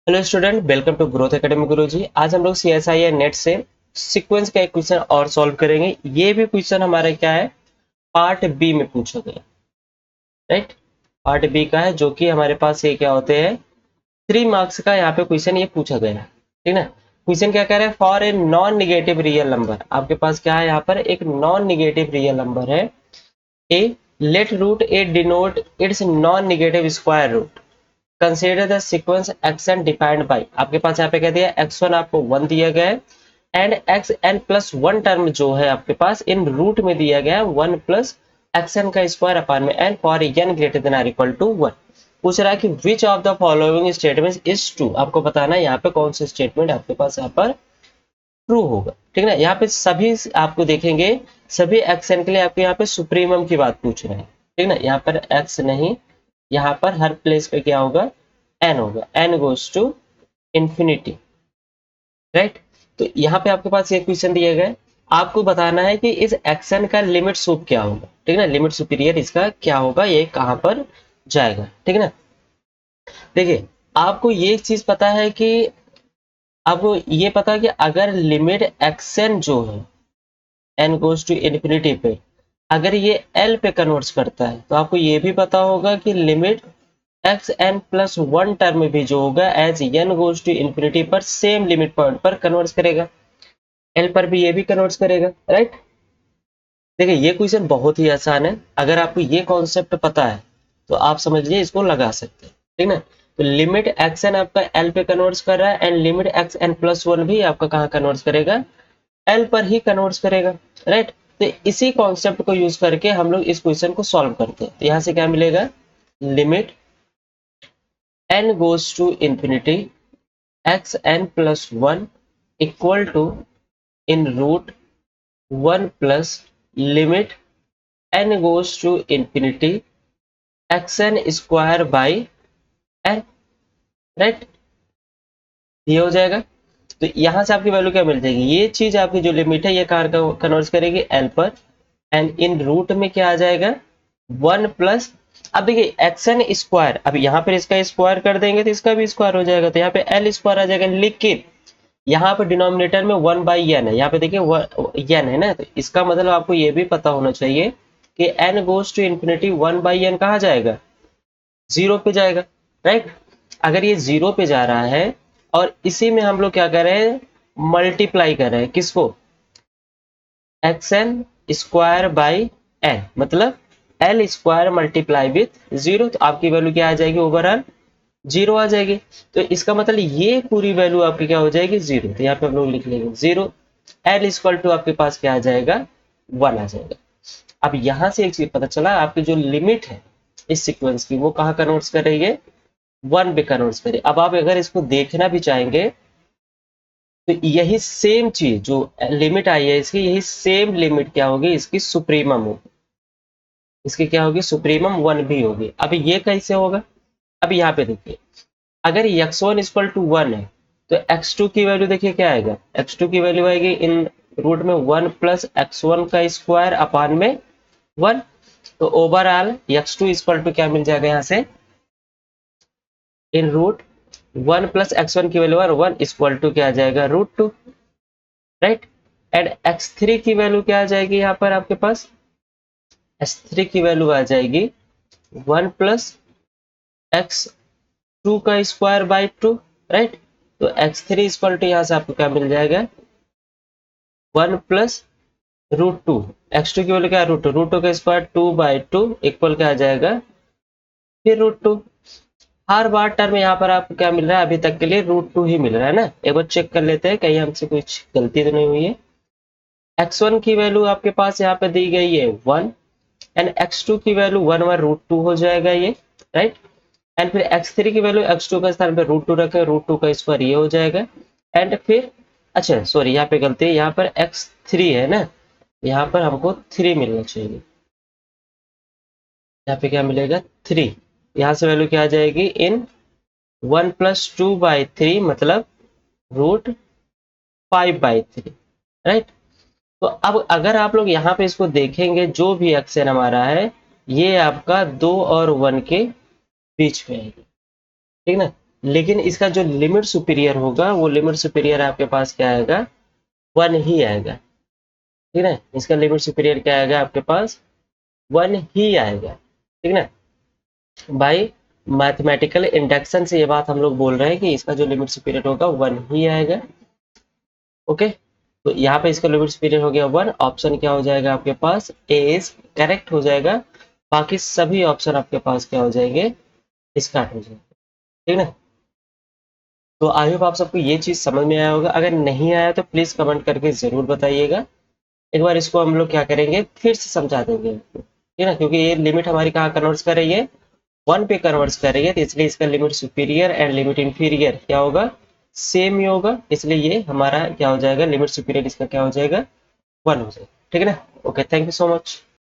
Hello student, welcome to Growth Academy Guruji. आज हम लोग सीएसआई नेट से सीक्वेंस का एक क्वेश्चन और सॉल्व करेंगे। ये भी क्वेश्चन हमारा क्या है, पार्ट बी में पूछा गया, राइट। पार्ट बी का है, जो कि हमारे पास ये क्या होते हैं, 3 मार्क्स का यहाँ पे क्वेश्चन ये पूछा गया है, ठीक ना। क्वेश्चन क्या कह रहा है, for a non negative real number. आपके पास क्या है, यहाँ पर एक नॉन निगेटिव रियल नंबर है a, let root a denote its non negative square root. Consider the sequence xn defined by. आपके पास यहाँ पे कह दिया x1 आपको 1 दिया गया है एंड xn प्लस 1 टर्म जो है आपके पास इन रूट में दिया गया है 1 प्लस xn का स्क्वायर अपान में n for n greater than or equal to 1। पूछ रहा है कि which of the following statement is true. आपको बताना है यहाँ पे कौन सा स्टेटमेंट आपके पास यहाँ पर ट्रू होगा, ठीक है ना। यहाँ पे सभी आपको देखेंगे, सभी xn के लिए आपको यहाँ पे सुप्रीमम की बात पूछ रहे हैं, ठीक ना। यहाँ पर x नहीं, यहाँ पर हर प्लेस पे क्या होगा, n होगा, n goes to infinity, right. तो यहाँ पे आपके पास ये क्वेश्चन दिया गया है, आपको बताना है कि इस एक्शन का लिमिट सुप क्या होगा, ठीक है ना। लिमिट सुपीरियर इसका क्या होगा, ये कहाँ पर जाएगा, ठीक है ना। देखिए, आपको ये चीज पता है कि आपको ये पता है कि अगर लिमिट एक्शन जो है n गोज टू इंफिनिटी पे, अगर ये l पे कन्वर्ट्स करता है, तो आपको ये भी पता होगा कि limit X N plus 1 term भी जो होगा as n goes to infinity पर सेम लिमिट पॉइंट पर कन्वर्ट्स करेगा, l पर भी ये भी कन्वर्ट्स करेगा, राइट। देखिए, ये क्वेश्चन बहुत ही आसान है। अगर आपको ये कॉन्सेप्ट पता है तो आप समझ लीजिए इसको लगा सकते हैं, ठीक ना। तो लिमिट एक्स एन आपका l पे कन्वर्ट्स कर रहा है and limit X N plus 1 भी आपका कहाँ कन्वर्ट्स करेगा, l पर ही कन्वर्ट्स करेगा, राइट। तो इसी कॉन्सेप्ट को यूज करके हम लोग इस क्वेश्चन को सॉल्व करते हैं। तो यहाँ से क्या मिलेगा, limit n goes to infinity x n plus 1 equal to in root 1 plus limit n goes to infinity x n square by n, right. ये हो जाएगा। तो यहां से आपकी वैल्यू क्या मिल जाएगी, ये चीज आपकी जो लिमिट है ये कहाँ कन्वर्ट करेगी, l पर, एंड इन रूट में क्या आ जाएगा 1 प्लस। अब देखिए एक्स एन स्क्वायर, अब यहाँ पर इसका स्क्वायर कर देंगे तो इसका भी स्क्वायर हो जाएगा, तो यहाँ पे एल स्क्वायर आ जाएगा। लेकिन यहाँ पर डिनोमिनेटर में 1 बाई एन है, यहाँ पे देखिए एन है ना, तो इसका मतलब आपको ये भी पता होना चाहिए कि N goes to infinity 1 by N कहाँ जाएगा, 0 पे जाएगा, राइट। अगर ये 0 पे जा रहा है और इसी में हम लोग क्या कर रहे हैं, मल्टीप्लाई कर रहे हैं किसको, X N square by N, मतलब एल स्क्वायर मल्टीप्लाई विथ 0। तो आपकी वैल्यू क्या आ जाएगी, ओवरऑल 0 आ जाएगी। तो इसका मतलब ये पूरी वैल्यू आपकी क्या हो जाएगी, 0। तो यहाँ पे हम लोग लिख लेंगे 0, एल इक्वल टू आपके पास क्या आ जाएगा, 1 आ जाएगा। अब यहाँ से एक चीज पता चला, आपकी जो लिमिट है इस सीक्वेंस की वो कहाँ कन्वर्ट्स कर रही है, 1 पे कन्वर्ट्स करिए। अब आप अगर इसको देखना भी चाहेंगे तो यही सेम चीज जो लिमिट आई है इसकी, यही सेम लिमिट क्या होगी, इसकी सुप्रीमम होगी, इसकी क्या होगी, सुप्रीमम 1 भी होगी। अब ये कैसे होगा, अब यहाँ पे देखिए, अगर x1 इक्वल टू 1 है तो x2 की वैल्यू देखिए क्या आएगा, x2 की वैल्यू आएगी इन रूट में 1 प्लस x1 का स्क्वायर अपान में 1। तो ओवरऑल x2 इक्वल टू क्या मिल जाएगा, यहाँ से इन रूट 1 प्लस x1 की वैल्यू 1 इक्वल टू क्या आ जाएगा, √2, राइट। एंड x3 की वैल्यू क्या आ जाएगी, यहाँ पर आपके पास x3 की वैल्यू आ जाएगी 1 प्लस x2 का स्क्वायर बाई 2, राइट। तो x3 इक्वल टू यहाँ से आपको क्या मिल जाएगा, 1 प्लस √2, x2 की वैल्यू क्या है, √2 का स्क्वायर 2 बाई 2 इक्वल क्या आ जाएगा, फिर √2। हर बार टर्म यहाँ पर आपको क्या मिल रहा है, अभी तक के लिए √2 ही मिल रहा है ना। एक बार चेक कर लेते हैं कहीं हमसे कुछ गलती तो नहीं हुई है। x1 की वैल्यू आपके पास यहाँ पे दी गई है 1 एंड x2 की वैल्यू 1 बार √2 हो जाएगा ये, राइट। एंड फिर x3 की वैल्यू x2 का स्थान पे √2 रखे, √2 का स्क्वायर ये हो जाएगा। एंड फिर अच्छा सॉरी, यहाँ पे गलती है, यहाँ पर x3 है ना, यहाँ पर हमको 3 मिलना चाहिए, यहाँ पे क्या मिलेगा 3। यहाँ से वैल्यू क्या आ जाएगी, इन 1 प्लस 2 बाई 3 मतलब √5/3, राइट। तो अब अगर आप लोग यहाँ पे इसको देखेंगे, जो भी एक्शन हमारा है ये आपका 2 और 1 के बीच में है, ठीक ना। लेकिन इसका जो लिमिट सुपीरियर होगा वो लिमिट सुपीरियर आपके पास क्या आएगा, 1 ही आएगा। ठीक है, इसका लिमिट सुपीरियर क्या आएगा आपके पास, 1 ही आएगा। ठीक है ना, बाई मैथमेटिकल इंडक्शन से ये बात हम लोग बोल रहे हैं कि इसका जो लिमिट सुपीरियर होगा 1 ही आएगा। ओके, तो यहाँ पे इसका लिमिट सुपीरियर हो गया 1, ऑप्शन क्या हो जाएगा आपके पास, ए इज करेक्ट हो जाएगा। बाकी सभी ऑप्शन आपके पास क्या हो जाएंगे, डिस्कार्ड हो जाएंगे। ठीक है, तो आई होप आप सबको ये चीज समझ में आया होगा। अगर नहीं आया तो प्लीज कमेंट करके जरूर बताइएगा। एक बार इसको हम लोग क्या करेंगे, फिर से समझा देंगे। ठीक है ना, क्योंकि ये लिमिट हमारी कहाँ कन्वर्ट कर रही है, 1 पे कन्वर्ट कर रही है, तो इसलिए इसका limit superior and limit inferior क्या होगा, सेम ही होगा। इसलिए ये हमारा क्या हो जाएगा, लिमिट सुपीरियर इसका क्या हो जाएगा, 1 हो जाएगा। ठीक है ना, okay, thank you so much.